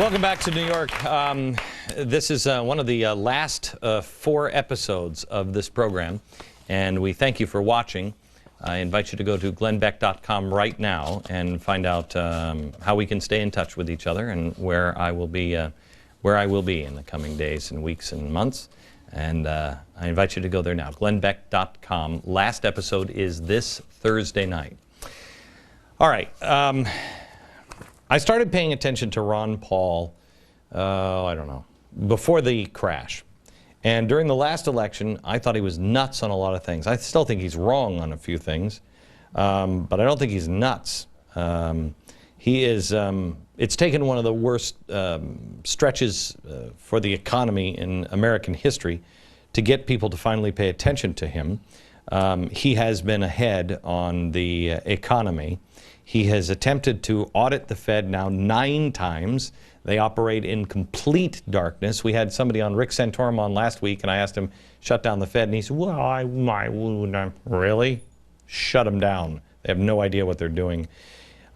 Welcome back to New York. This is one of the last 4 episodes of this program, and we thank you for watching. I invite you to go to glennbeck.com right now and find out how we can stay in touch with each other and where I will be in the coming days and weeks and months. And I invite you to go there now, glennbeck.com. Last episode is this Thursday night. All right. I started paying attention to Ron Paul, I don't know, before the crash. And during the last election, I thought he was nuts on a lot of things. I still think he's wrong on a few things, but I don't think he's nuts. It's taken one of the worst stretches for the economy in American history to get people to finally pay attention to him. He has been ahead on the economy. He has attempted to audit the Fed now 9 times. They operate in complete darkness. We had somebody on, Rick Santorum, on last week, and I asked him, shut down the Fed, and he said, well, I wouldn't. Really? Shut them down. They have no idea what they're doing.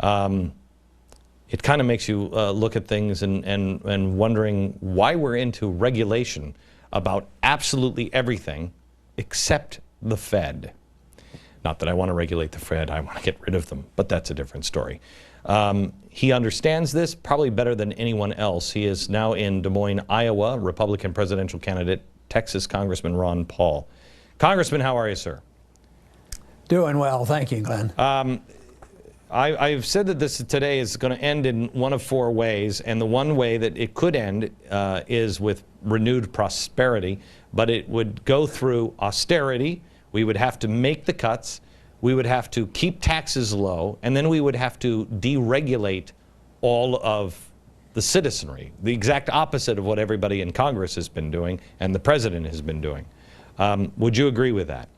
It kind of makes you look at things and wondering why we're into regulation about absolutely everything except the Fed. Not that I want to regulate the Fed, I want to get rid of them, but that's a different story. He understands this probably better than anyone else. He is now in Des Moines, Iowa, Republican presidential candidate, Texas Congressman Ron Paul. Congressman, how are you, sir? Doing well, thank you, Glenn. I've said that this today is going to end in one of 4 ways, and the one way that it could end is with renewed prosperity, but it would go through austerity. We would have to make the cuts, we would have to keep taxes low, and then we would have to deregulate all of the citizenry, the exact opposite of what everybody in Congress has been doing and the president has been doing. Would you agree with that?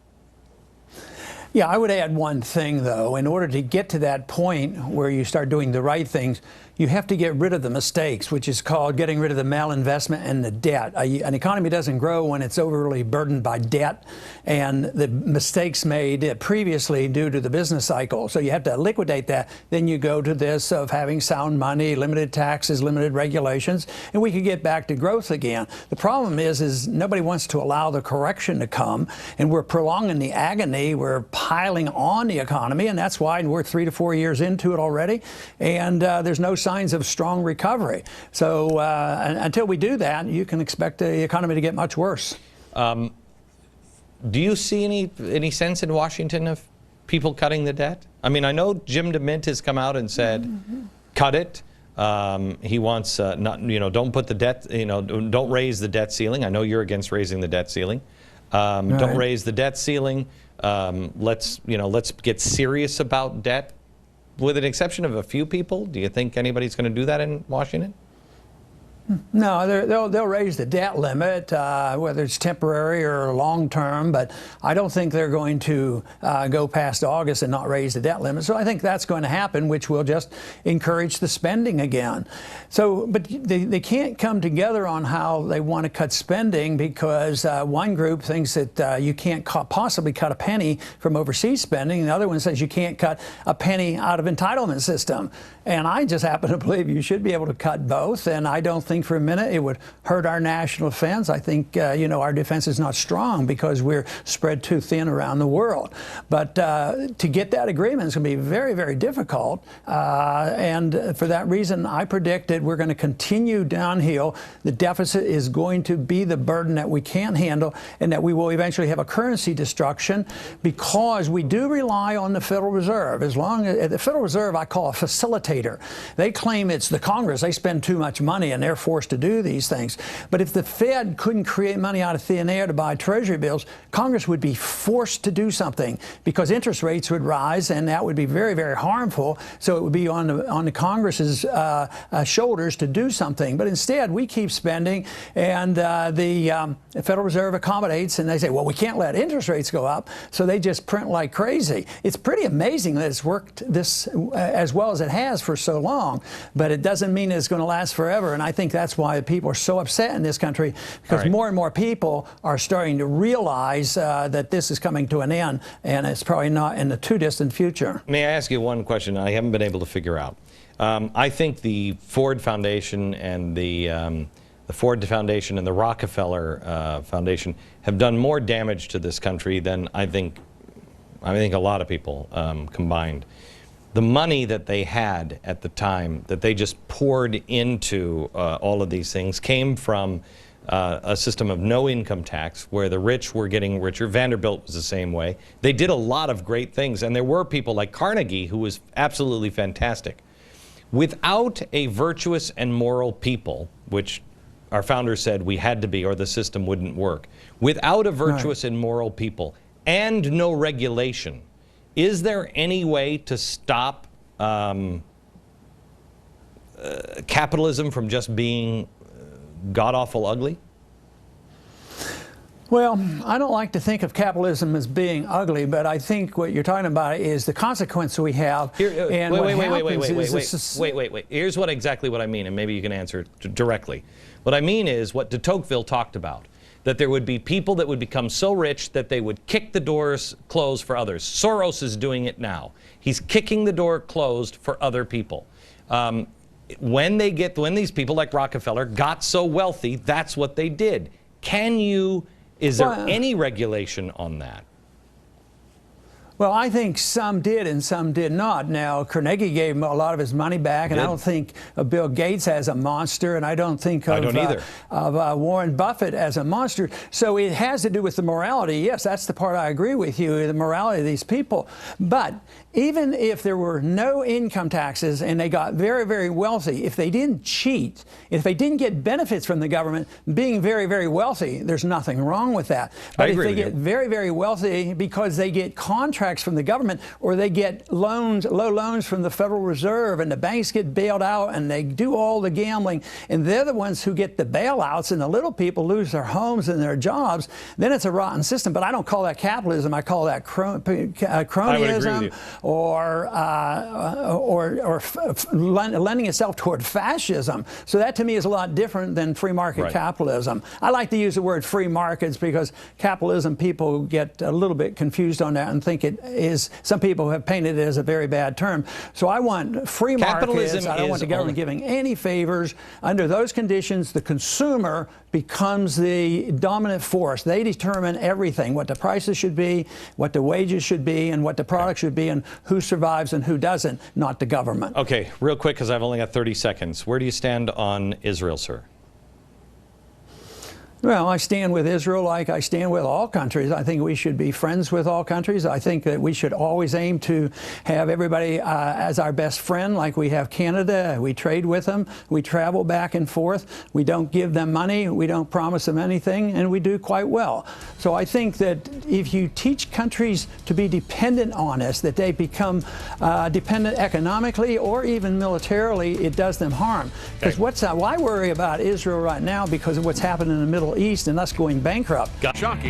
Yeah, I would add one thing, though. In order to get to that point where you start doing the right things, you have to get rid of the mistakes, which is called getting rid of the malinvestment and the debt. An economy doesn't grow when it's overly burdened by debt and the mistakes made previously due to the business cycle. So you have to liquidate that. Then you go to this of having sound money, limited taxes, limited regulations, and we could get back to growth again. The problem is nobody wants to allow the correction to come, and we're prolonging the agony. We're piling on the economy, and that's why we're 3 to 4 years into it already, and there's no signs of strong recovery. So until we do that, you can expect the economy to get much worse. Do you see any sense in Washington of people cutting the debt? I mean, I know Jim DeMint has come out and said, cut it. He wants don't put the debt, don't raise the debt ceiling. I know you're against raising the debt ceiling. Don't raise the debt ceiling. Let's get serious about debt. With an exception of a few people, do you think anybody's going to do that in Washington? No, they'll raise the debt limit, whether it's temporary or long-term, but I don't think they're going to go past August and not raise the debt limit. So I think that's going to happen, which will just encourage the spending again. So, but they can't come together on how they want to cut spending, because one group thinks that you can't possibly cut a penny from overseas spending, and the other one says you can't cut a penny out of entitlement system. And I just happen to believe you should be able to cut both, and I don't think for a minute it would hurt our national defense. I think, our defense is not strong because we're spread too thin around the world. But to get that agreement is going to be very, very difficult. And for that reason, I predict that we're going to continue downhill. The deficit is going to be the burden that we can't handle, and that we will eventually have a currency destruction, because we do rely on the Federal Reserve. As long as the Federal Reserve, I call a facilitator. They claim it's the Congress. They spend too much money and they're forced to do these things. But if the Fed couldn't create money out of thin air to buy Treasury bills, Congress would be forced to do something, because interest rates would rise, and that would be very, very harmful. So it would be on the Congress's shoulders to do something. But instead, we keep spending, and the Federal Reserve accommodates, and they say, well, we can't let interest rates go up, so they just print like crazy. It's pretty amazing that it's worked this as well as it has for so long, but it doesn't mean it's going to last forever. And I think that's why people are so upset in this country, because more and more people are starting to realize that this is coming to an end, and it's probably not in the too distant future. May I ask you one question I haven't been able to figure out? I think the Ford Foundation and the Ford Foundation and the Rockefeller Foundation have done more damage to this country than I think a lot of people combined. The money that they had at the time that they just poured into all of these things came from a system of no income tax where the rich were getting richer. Vanderbilt was the same way. They did a lot of great things, and there were people like Carnegie who was absolutely fantastic. Without a virtuous and moral people, which our founders said we had to be or the system wouldn't work, without a virtuous and moral people and no regulation, is there any way to stop capitalism from just being god-awful ugly? Well, I don't like to think of capitalism as being ugly, but I think what you're talking about is the consequence we have. Wait. Here's exactly what I mean, and maybe you can answer directly. What I mean is what de Tocqueville talked about, that there would be people that would become so rich that they would kick the doors closed for others. Soros is doing it now. He's kicking the door closed for other people. When these people like Rockefeller got so wealthy, that's what they did. Is there any regulation on that? Well, I think some did and some did not. Now, Carnegie gave a lot of his money back, and I don't think Bill Gates as a monster, and I don't think of Warren Buffett as a monster. So it has to do with the morality. Yes, that's the part I agree with you, the morality of these people. But even if there were no income taxes and they got very, very wealthy, if they didn't cheat, if they didn't get benefits from the government, being very, very wealthy, there's nothing wrong with that. But if they get very, very wealthy because they get contracts from the government, or they get low loans from the Federal Reserve, and the banks get bailed out, and they do all the gambling, and they're the ones who get the bailouts, and the little people lose their homes and their jobs, then it's a rotten system. But I don't call that capitalism. I call that cronyism, or lending itself toward fascism. So that to me is a lot different than free market capitalism. I like to use the word free markets because capitalism, people get a little bit confused on that and think it is, some people have painted it as a very bad term. So I want free markets. I don't want the government giving any favors. Under those conditions, the consumer becomes the dominant force. They determine everything, what the prices should be, what the wages should be, and what the products should be, and who survives and who doesn't, not the government. Okay, real quick, because I've only got 30 seconds. Where do you stand on Israel, sir? Well, I stand with Israel like I stand with all countries. I think we should be friends with all countries. I think that we should always aim to have everybody as our best friend, like we have Canada. We trade with them. We travel back and forth. We don't give them money. We don't promise them anything, and we do quite well. So I think that if you teach countries to be dependent on us, that they become dependent economically or even militarily, it does them harm. Because why worry about Israel right now because of what's happened in the Middle East and us going bankrupt? Shocking.